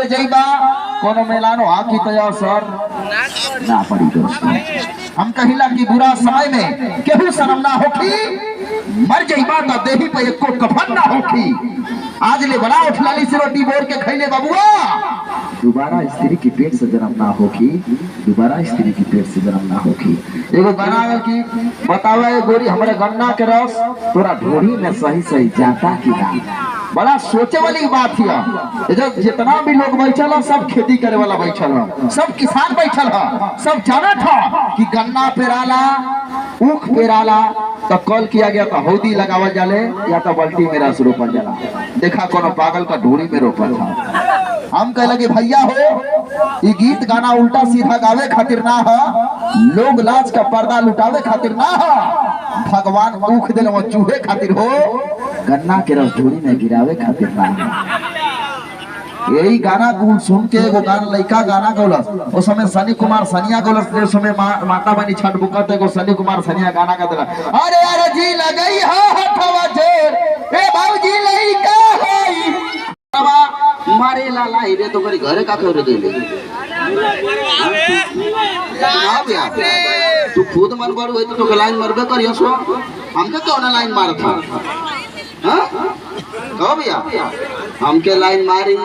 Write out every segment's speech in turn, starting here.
जइबा कोनो मेलानो आकी तया सर ना पड़ी दोस्तों। हम कहिला कि बुरा समय में केहू शर्म ना होखी, मर जइबा तो देही पे एको कफन ना होखी। आज ले बड़ा उठलाली से रोटी बोर के खैले बबुआ, दोबारा स्त्री की पेट से जन्म ना होखी, दोबारा स्त्री की पेट से जन्म ना होखी। एगो गाना है कि बतावे गोरी हमरे गन्ना के रस तोरा ढोरी में सही सही जाता कि ना। बड़ा सोचे वाली बात है। जितना भी लोग बैठल सब खेती करे वाला बैठल, सब किसान बैठल है, सब जानत है कि गन्ना पेराला ऊख पेराला तो कल किया गया तो हौदी लगावल जाले या तो बल्टी में रस रोपल जाला। देखा कोनो पागल का ढोरी में रोपल था। हम कह लगे भैया हो ये गीत गाना उल्टा सीधा गावे खातिर ना है, लोग लाज का पर्दा लुटावे खातिर ना है, भगवान ऊख दिल वो चूहे खातिर हो, गन्ना के रस ढोरी में गिरावे खातिर ना है। यही गाना को सुन के वो गाना लड़का गाना गौलस उस समय सनी कुमार सनिया गौलस, उस समय माता बनी छठ बुकत है सनी कुमार सनिया गाना का दिला अरे अरे जी लगई हो हथवा जोर ए बाबूजी लइका होई मारे लाला रे तो करी घरे का करे दे तू खुद मन बड़ होई तो लाइन मरबे करियो सो हमके कौन लाइन मारत था हां कहो भैया हमके लाइन मारी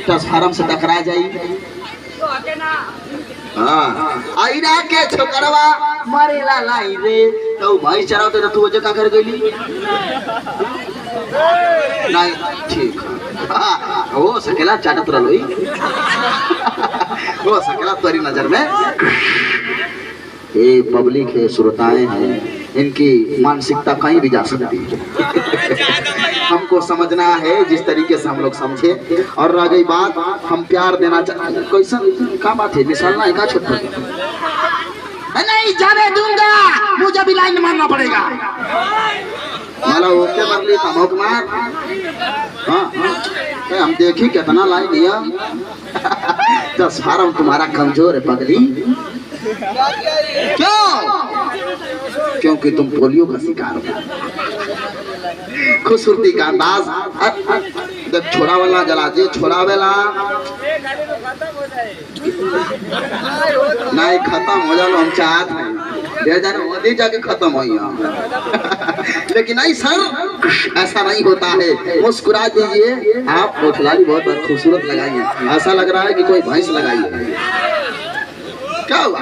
ट्रांसफार्म से टकरा जाई हां आईना के छोकरवा मारे लाला रे तो भाई चरावते तो तू जका कर गईली नहीं ठीक वो सकेला चाटत रलोई वो सकेला तोरी नजर में। ये पब्लिक है, श्रोताएं हैं, इनकी मानसिकता कहीं भी जा सकती है। हमको समझना है जिस तरीके से हम लोग समझे। और रह गई बात हम प्यार देना चाहते कैसा क्या बात है मिसाल ना एक छोटा नहीं जाने दूंगा, मुझे भी लाइन मारना पड़ेगा। माला ओके मरली तमोक मार हाँ हम देखी कितना लाइन दिया दस फार्म तुम्हारा कमजोर है पगली। क्यों? क्योंकि तुम पोलियो का शिकार हो। खूबसूरती का अंदाज जब छोड़ा वाला जला जे छोड़ा वाला नहीं खत्म हो जाओ हम चाहत नहीं जाके खत्म हो लेकिन नहीं सर ऐसा नहीं होता है। मुस्कुरा दीजिए आप मोटलाली बहुत खूबसूरत लगाइए, ऐसा लग रहा है कि कोई भैंस लगाई है। क्या हुआ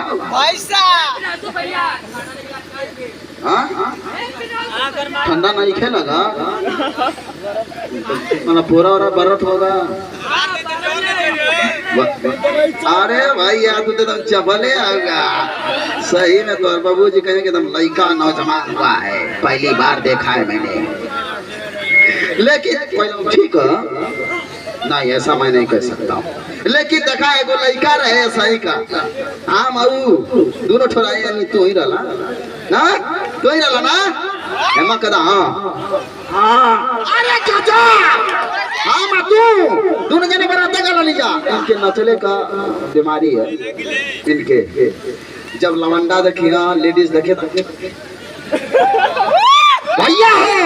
ठंडा नहीं खेलेगा मतलब पूरा और बर्फ होगा। अरे भाई यार तू तो एकदम चबले होगा सही में। तो बाबू जी कहेंगे एकदम लड़का नौजवान हुआ है, पहली बार देखा है मैंने। लेकिन ठीक है नहीं ऐसा मैं नहीं कह सकता हूँ, लेकिन देखा है वो लड़का रहे सही का हाँ माऊ दोनों ठोराए तू ही रहा ना, तू ही रहा ना हेमा कदा हाँ अरे चाचा हाँ माँ तू दोनों जने बराते का ली जा। इनके नचले का बीमारी है इनके, जब लवंडा देखी हाँ लेडीज देखे तो भैया हो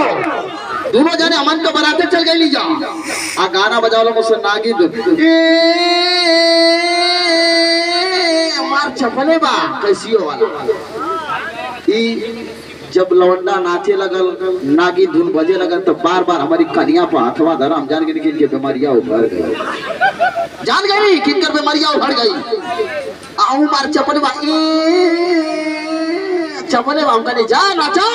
दोनों जने अमन को बराते चल गए ली जा आ गाना बजा लो मुझसे नागी मार चपले बा कैसी हो वाला जब लवंडा नाचे लगल नागी धुन बजे लगल तो बार बार हमारी कनिया पर अथवा धरा हम जान गए कि बीमारियां उभर गई, जान गई किनकर बीमारियां उभर गई। आऊ मार चपले बा चपले बाबू जा नाचा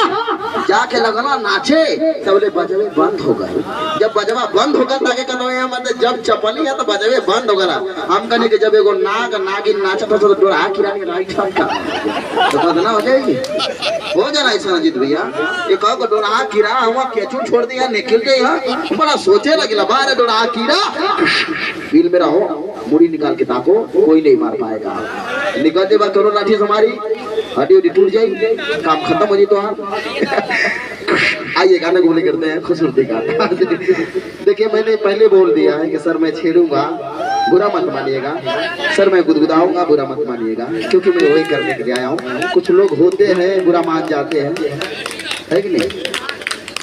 जाके लगना नाचे तबले बजवे बंद हो गए। जब बजवा बंद हो गया ताके कनो मतलब जब चपली है तो बजवे बंद हो गया। हम कहने के जब एगो नाग नागिन नाचत तो डोरा किरानी राइट का तो बदना हो जाएगी हो जाना ऐसा जीत भैया एक को डोरा किरा हम केचू छोड़ दिया निकल गए हां बड़ा सोचे लगिला बारे डोरा किरा बिल में रहो मुड़ी निकाल के ताको कोई नहीं मार पाएगा। निकल दे बात करो लाठी से हमारी हड्डी उड्डी टूट जाएगी काम खत्म हो जाए। तो आइए गाना गोली करते हैं खूबसूरती का। देखिए मैंने पहले बोल दिया है कि सर मैं छेड़ूंगा बुरा मत मानिएगा, सर मैं गुदगुदाऊंगा बुरा मत मानिएगा, क्योंकि मैं वही करने के लिए आया हूँ। कुछ लोग होते हैं बुरा मान जाते हैं है कि नहीं।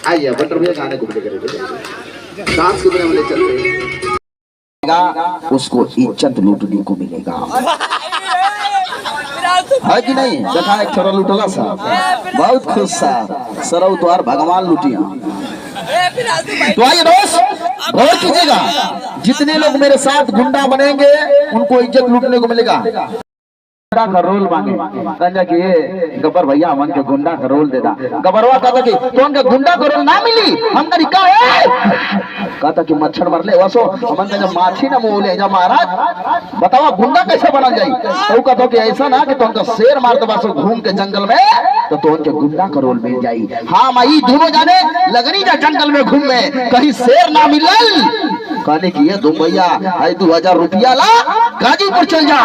आइए बटर भैया गाने गोली करेंगे डांस के लिए चलते हैं। उसको इज्जत लूटने को मिलेगा, है कि नहीं? देखा एक छोरा लूटला सा, बहुत खुश सा, सरऊ द्वार भगवान लूटिया। तो आइए दोस्त गौर कीजिएगा, जितने लोग मेरे साथ गुंडा बनेंगे उनको इज्जत लूटने को मिलेगा। गुंडा का रोल मांगे कहना कि ये गब्बर भैया मन के गुंडा का रोल देता। गब्बरवा कहता कि तो उनके गुंडा का रोल ना मिली, हम का है कहता कि मच्छर मरले वसो हमन के जब माछी न मोले जब महाराज बताओ गुंडा कैसे बनल जाई। तो कहता कि ऐसा ना कि तो उनका शेर मार दो बसो घूम के जंगल में तो उनके गुंडा का रोल मिल जाई। हाँ माई दोनों जाने लगनी जा जंगल में घूम में कहीं शेर ना मिलल, कहने की ये दो भैया 2000 रुपया ला गाजीपुर चल जा,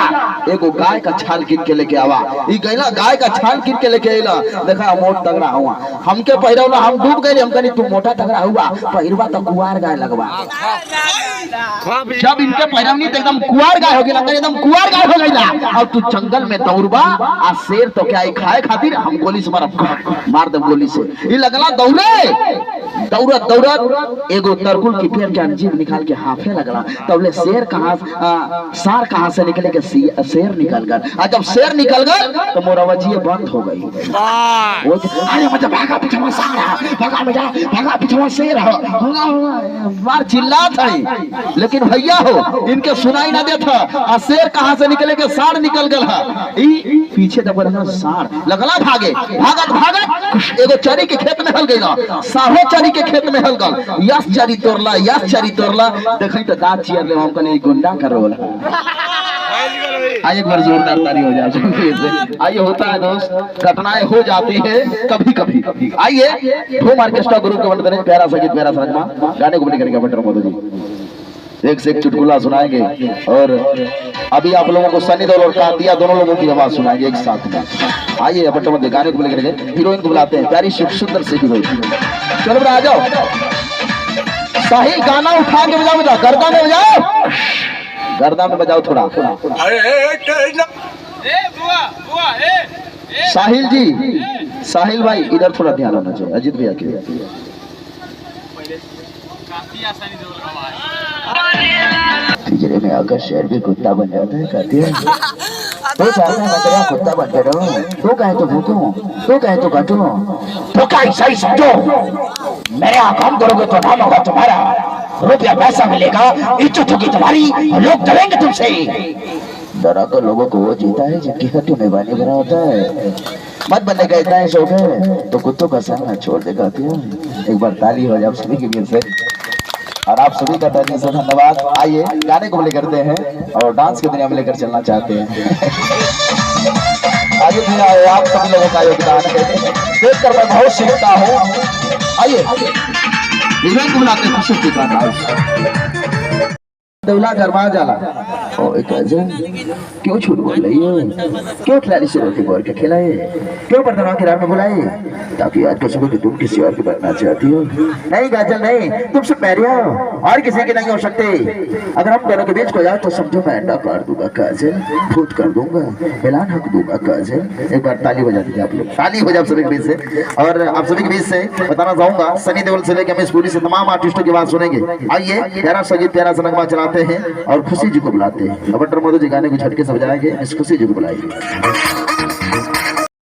एगो गाय का छाल कीन के लेके आवा। ई गैला गाय का छाल कीन के लेके आइला, देखा मोट तगड़ा हुआ हमके पहिरौला, हम डूब गए, हम कहनी तू मोटा तगड़ा हुआ पहिरवा तो कुआर गाय लगवा। जब इनके पहिरवनी तो एकदम कुआर गाय हो गई, एकदम कुआर गाय हो गई। और तू जंगल में दौड़बा आ शेर तो क्या खाए खातिर हम गोली से मार दे गोली से। ई लगला दौड़े दौड़त दौड़त एगो तरकुल की पेड़ के अंजीर निकाल के हाफे लगला, तबले शेर कहाँ सार कहाँ से निकले के शेर निकल गए। और जब शेर निकल गए तो मोरवजिए बंद हो गई। अरे मतलब भागा पिछवा सार है, भागा में जा, भागा पिछवा शेर है, मार चिल्ला था। लेकिन भैया हो इनके सुनाई ना देता, और शेर कहाँ से निकले के सार निकल गया। पीछे जब सार लगला भागे, भागत भागत एगो चरी के खेत में हल गई, साहो चरी के खेत में हल गल, यस चरी तोड़ला, यस चरी तोड़ला, देखी तो दांत चियर ले, हम कने गुंडा का रोल है। आइए एक बार जोरदार ताली हो जाए। आइए होता है दोस्त, घटनाएं हो जाती है कभी कभी। आइए धूम ऑर्केस्ट्रा ग्रुप के बंदे प्यारा संगीत प्यारा सजमा गाने को करेंगे बटर मोदी जी, एक से एक चुटकुला सुनाएंगे। और अभी आप लोगों को सनी देओल और कातिया दोनों लोगों की आवाज सुनाएंगे एक साथ में। आइए बटर मोदी गाने को करेंगे, हीरोइन को बुलाते हैं, प्यारी सुंदर से हीरोइन। चलो बेटा आ जाओ, साहिल गाना उठा के बजाओ बेटा, गर्दा में बजाओ, गर्दा में बजाओ थोड़ा। साहिल जी, साहिल भाई इधर थोड़ा ध्यान होना चाहिए, अजीत भैया के पिंजरे में आकर शेर भी कुत्ता बन जाता है, कहते हैं तो चाहता है मैं तेरा कुत्ता बन के रहूं, तो कहे तो भूखूं, तो कहे तो काटूं, तो क्या ऐसा ही समझो, मेरे यहाँ काम करोगे तो नाम होगा तुम्हारा, रुपया पैसा मिलेगा, इज्जत होगी तुम्हारी, लोग डरेंगे तुमसे। डरा कर लोगों को वो जीता है जिनकी हड्डी में बानी भरा होता है। मत बनने का इतना ही शौक है तो कुत्तों का संग छोड़ देगा क्या। एक बार ताली हो जाए आप सभी के बीच से, और आप सभी का तहे से धन्यवाद। आइए गाने को लेकर करते हैं और डांस की दुनिया में लेकर चलना चाहते हैं। आइए भैया आप सभी लोगों का योगदान है, देख कर मैं बहुत सीखता हूँ। आइए इवेंट को बुलाते हैं, खुशी का डांस दौला गरमा जाला। ओ एक क्यों छूट बोल रही है, क्यों खिलाड़ी से रोटी बोल के खिलाए, क्यों बर्तनों के राम में बुलाए, ताकि आज को सुबह कि तुम किसी और की बनना चाहती हो। नहीं गाजल नहीं, तुम सब पैरिया हो और किसी के नहीं हो सकते। अगर हम दोनों के बीच को जाए तो समझो मैं अंडा काट दूंगा काजल, फूट कर दूंगा, ऐलान हक दूंगा काजल। एक बार ताली बजा दीजिए आप लोग, ताली हो जाए सभी के बीच से। और आप सभी के बीच से बताना चाहूंगा सनी देओल से लेकर हम इस पूरी से तमाम आर्टिस्टों की बात सुनेंगे। आइए प्यारा संगीत प्यारा सा नगमा चलाते हैं और खुशी जी को बुलाते हैं। बटर मोदी जी गाने को झटके से बजाएंगे, इस खुशी जी को बुलाएंगे।